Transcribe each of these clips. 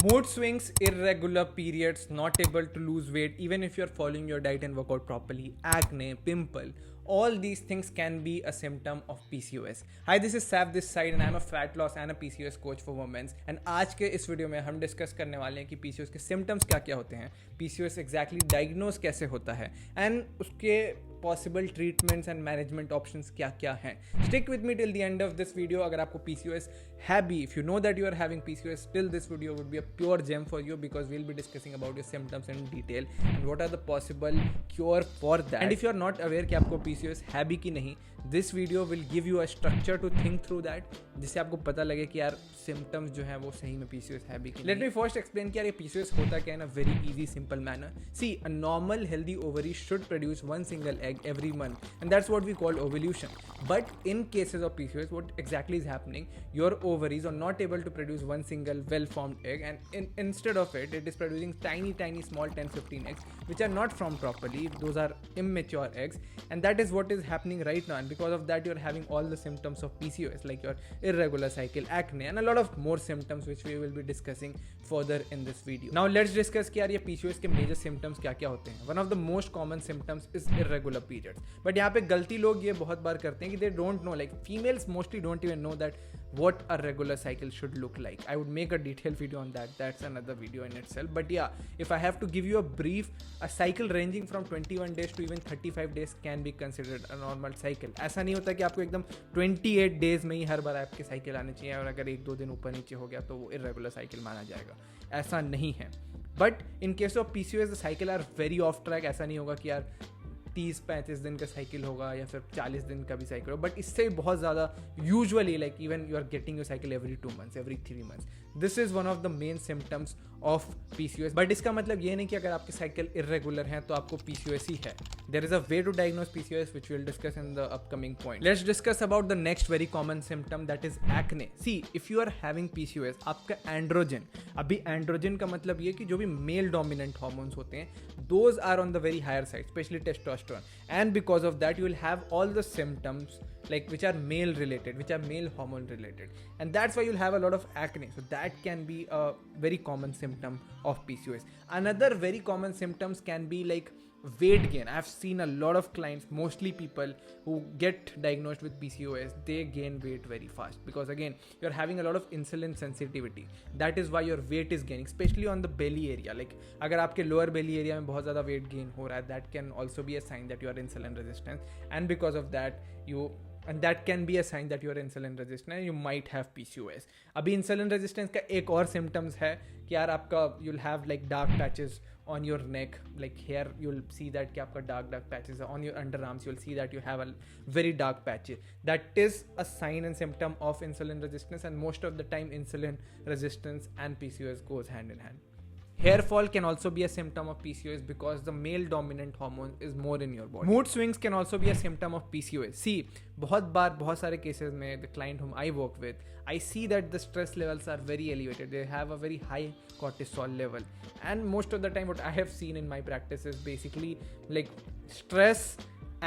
Mood swings, irregular periods, not able to lose weight, even if you're following your diet and workout properly, acne, pimple, all these things can be a symptom of PCOS. Hi, this is Sav this side and I'm a fat loss and a PCOS coach for women. And आज के इस video में हम discuss करने वाले हैं कि PCOS के सिम्टम्स क्या क्या होते हैं, PCOS एग्जैक्टली डायग्नोज कैसे होता है एंड उसके possible treatments and management options क्या क्या हैं. Stick with me till the end of this video. अगर आपको PCOS है भी, if you know that you are having PCOS, still this video would be a pure gem for you because we'll be discussing about your symptoms in detail and what are the possible cure for that. And if you are not aware कि आपको PCOS है भी कि नहीं, this video will give you a structure to think through that, जिससे आपको पता लगे कि यार symptoms जो हैं वो सही में PCOS है भी कि नहीं. Let me first explain कि यार ये PCOS होता क्या है in a very easy simple manner. See, a normal healthy ovary should produce one single egg every month and that's what we call ovulation. But in cases of PCOS, what exactly is happening, your ovaries are not able to produce one single well-formed egg and instead of it is producing tiny small 10-15 eggs which are not formed properly. Those are immature eggs and that is what is happening right now, and because of that you're having all the symptoms of PCOS like your irregular cycle, acne and a lot of more symptoms which we will be discussing further in this video. Now let's discuss कि यार ये PCOS के major symptoms क्या क्या होते हैं. One of the most common symptoms is irregular periods. But यहाँ पे गलती लोग ये बहुत बार करते हैं कि they don't know, like females mostly don't even know that what a regular cycle should look like. I would make a detailed video on that. That's another video in itself. But yeah, if I have to give you a brief, a cycle ranging from 21 days to even 35 days can be considered a normal cycle. ऐसा नहीं होता कि आपको एकदम 28 days में ही हर बार आपके cycle आने चाहिए और अगर एक दो दिन ऊपर नीचे हो गया तो वो irregular cycle माना जाएगा. ऐसा नहीं है. But in case of PCOS, the cycle are very off track. ऐसा नहीं होगा कि यार 30-35 दिन का साइकिल होगा या फिर 40 दिन का भी साइकिल होगा, बट इससे बहुत ज़्यादा usually like even you are getting your cycle every 2 months, every 3 months. This is one of the main symptoms of PCOS. But इसका मतलब ये नहीं कि अगर आपके साइकिल इरेगुलर हैं तो आपको PCOS ही है. There is a way to diagnose PCOS which will discuss in the upcoming point. Let's discuss about the next very common symptom, that is acne. See, if you are having PCOS, आपका androgen, अभी androgen का मतलब ये कि जो भी male dominant hormones होते हैं, those are on the very higher side, especially testosterone, and because of that you will have all the symptoms like which are male related, which are male hormone related, and that's why you'll have a lot of acne. So that can be a very common symptom of PCOS. Another very common symptoms can be like weight gain. I've seen a lot of clients, mostly people who get diagnosed with PCOS, they gain weight very fast because again you're having a lot of insulin sensitivity. That is why your weight is gaining, especially on the belly area. Like अगर आपके lower belly area में बहुत ज़्यादा weight gain हो रहा है, that can also be a sign that you are insulin resistant, and because of that that can be a sign that you are insulin resistant and you might have PCOS. अभी insulin resistance का एक और symptoms है कि यार आपका you'll have like dark patches on your neck, like here you'll see that कि आपका dark patches on your underarms, you'll see that you have a very dark patch. That is a sign and symptom of insulin resistance, and most of the time insulin resistance and PCOS goes hand in hand. Hair fall can also be a symptom of PCOS because the male dominant hormone is more in your body. Mood swings can also be a symptom of PCOS. See, बहुत बार बहुत सारे cases में the client whom I work with, I see that the stress levels are very elevated. They have a very high cortisol level, and most of the time what I have seen in my practice is basically like stress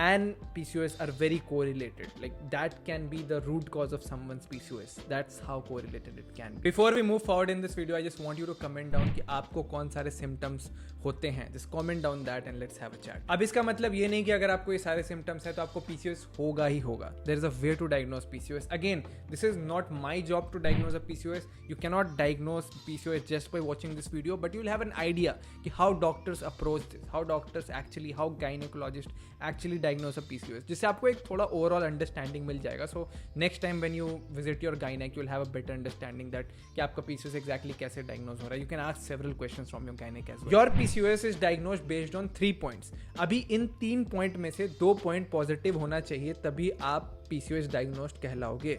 and PCOS are very correlated. Like that can be the root cause of someone's PCOS. That's how correlated it can be. Before we move forward in this video, I just want you to comment down कि आपको कौन सारे symptoms होते हैं. Just comment down that and let's have a chat. अब इसका मतलब ये नहीं कि अगर आपको ये सारे symptoms है तो आपको PCOS होगा ही होगा. There is a way to diagnose PCOS. Again, this is not my job to diagnose a PCOS. You cannot diagnose PCOS just by watching this video, but you will have an idea कि how doctors approach this, how doctors actually, how gynecologists actually diagnose a PCOS, जिससे आपको एक थोड़ा overall understanding मिल जाएगा. So next time when you visit your gynec, you will have a better understanding that कि आपका PCOS exactly कैसे diagnose हो रहा है. You can ask several questions from your gynec as well. Your PCOS is diagnosed based on 3 points. अभी इन 3 point में से 2 point positive होना चाहिए तभी आप PCOS diagnosed कहलाओगे.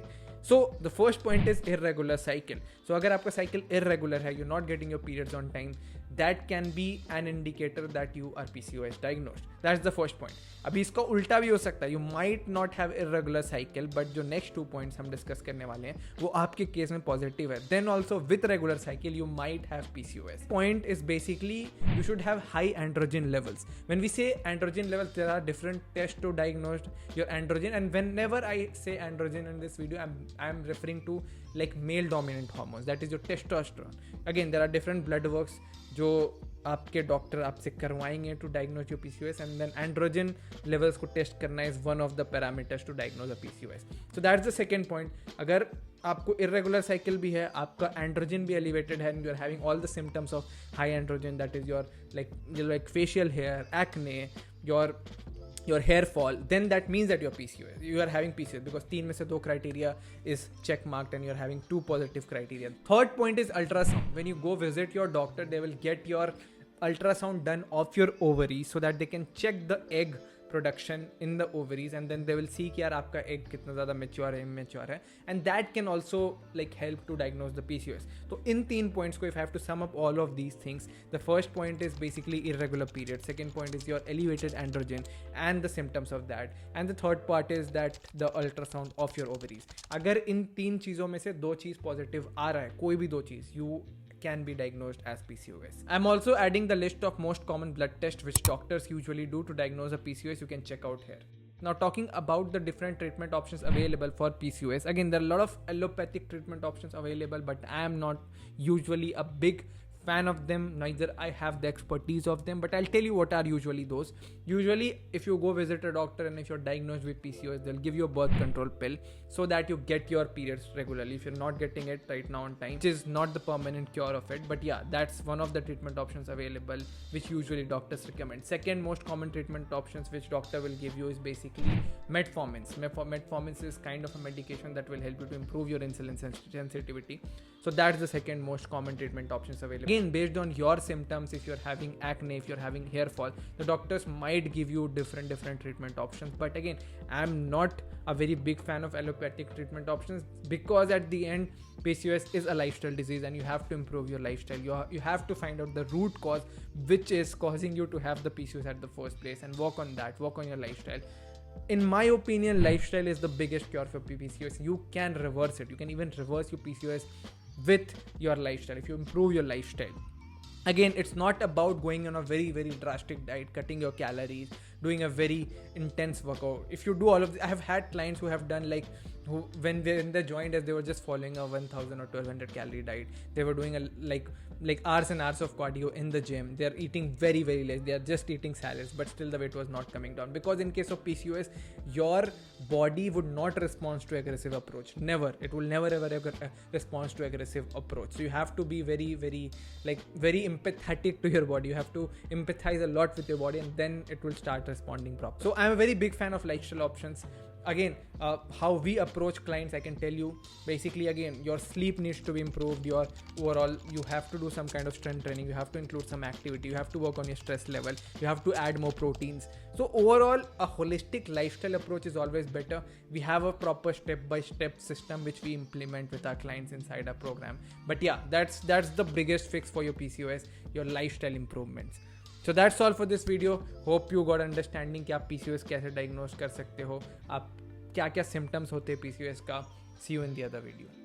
So the first point is irregular cycle. So अगर आपका cycle irregular है, you're not getting your periods on time, that can be an indicator that you are PCOS diagnosed. That's the first point. अभी इसका उल्टा भी हो सकता है. You might not have irregular cycle, but जो next 2 points हम discuss करने वाले हैं वो आपके केस में positive है. Then also with regular cycle you might have PCOS. Point is basically you should have high androgen levels. When we say androgen levels, there are different tests to diagnose your androgen, and whenever I say androgen in this video, I'm I am referring to like male dominant hormones, that is your testosterone. Again, there are different blood works जो आपके doctor आपसे करवाएंगे to diagnose your PCOS, and then androgen levels को test करना is one of the parameters to diagnose a PCOS. So that's the second point. अगर आपको irregular cycle भी है, आपका एंड्रोजन भी एलिवेटेड है, and you are having all the symptoms of high androgen, that is your like facial hair, acne, your hair fall, then that means that you are having PCOS, because 3 में से 2 criteria is check marked and you are having 2 positive criteria. Third point is ultrasound. When you go visit your doctor, they will get your ultrasound done of your ovaries so that they can check the egg production in the ovaries, and then they will see कि यार आपका egg कितना ज़्यादा mature है, immature है, and that can also like help to diagnose the PCOS. तो इन 3 points को if I have to sum up all of these things, the first point is basically irregular period, second point is your elevated androgen and the symptoms of that, and the third part is that the ultrasound of your ovaries. अगर इन 3 चीज़ों में से 2 चीज़ positive आ रहा है, कोई भी 2 चीज़, you can be diagnosed as PCOS. I'm also adding the list of most common blood tests which doctors usually do to diagnose a PCOS. You can check out here. Now, talking about the different treatment options available for PCOS, again, there are a lot of allopathic treatment options available, but I am not usually a big fan of them, neither I have the expertise of them, but I'll tell you what are usually those. Usually if you go visit a doctor and if you're diagnosed with PCOS, they'll give you a birth control pill so that you get your periods regularly if you're not getting it right now on time, which is not the permanent cure of it, but yeah, that's one of the treatment options available which usually doctors recommend. Second most common treatment options which doctor will give you is basically metformin. Metformin is kind of a medication that will help you to improve your insulin sensitivity. So that's the second most common treatment options available. Again, based on your symptoms, if you're having acne, if you're having hair fall, the doctors might give you different treatment options. But again, I'm not a very big fan of allopathic treatment options, because at the end, PCOS is a lifestyle disease and you have to improve your lifestyle. You have to find out the root cause which is causing you to have the PCOS at the first place, and work on that, work on your lifestyle. In my opinion, lifestyle is the biggest cure for PCOS. You can reverse it. You can even reverse your PCOS with your lifestyle if you improve your lifestyle. Again, it's not about going on a very drastic diet, cutting your calories, doing a very intense workout. If you do all of this, I have had clients who have done when they joined us, they were just following a 1000 or 1200 calorie diet. They were doing like hours and hours of cardio in the gym. They're eating very less. They are just eating salads, but still the weight was not coming down, because in case of PCOS, your body would not respond to aggressive approach. Never. It will never ever respond to aggressive approach. So you have to be very empathetic to your body. You have to empathize a lot with your body, and then it will start responding properly. So I'm a very big fan of lifestyle options. Again, how we approach clients, I can tell you, basically, again, your sleep needs to be improved. Your overall, you have to do some kind of strength training. You have to include some activity. You have to work on your stress level. You have to add more proteins. So overall, a holistic lifestyle approach is always better. We have a proper step-by-step system which we implement with our clients inside our program. But yeah, that's the biggest fix for your PCOS, your lifestyle improvements. So that's all for this video. Hope you got understanding कि आप PCOS कैसे diagnose कर सकते हो, आप क्या symptoms होते हैं PCOS का. See you in the other video.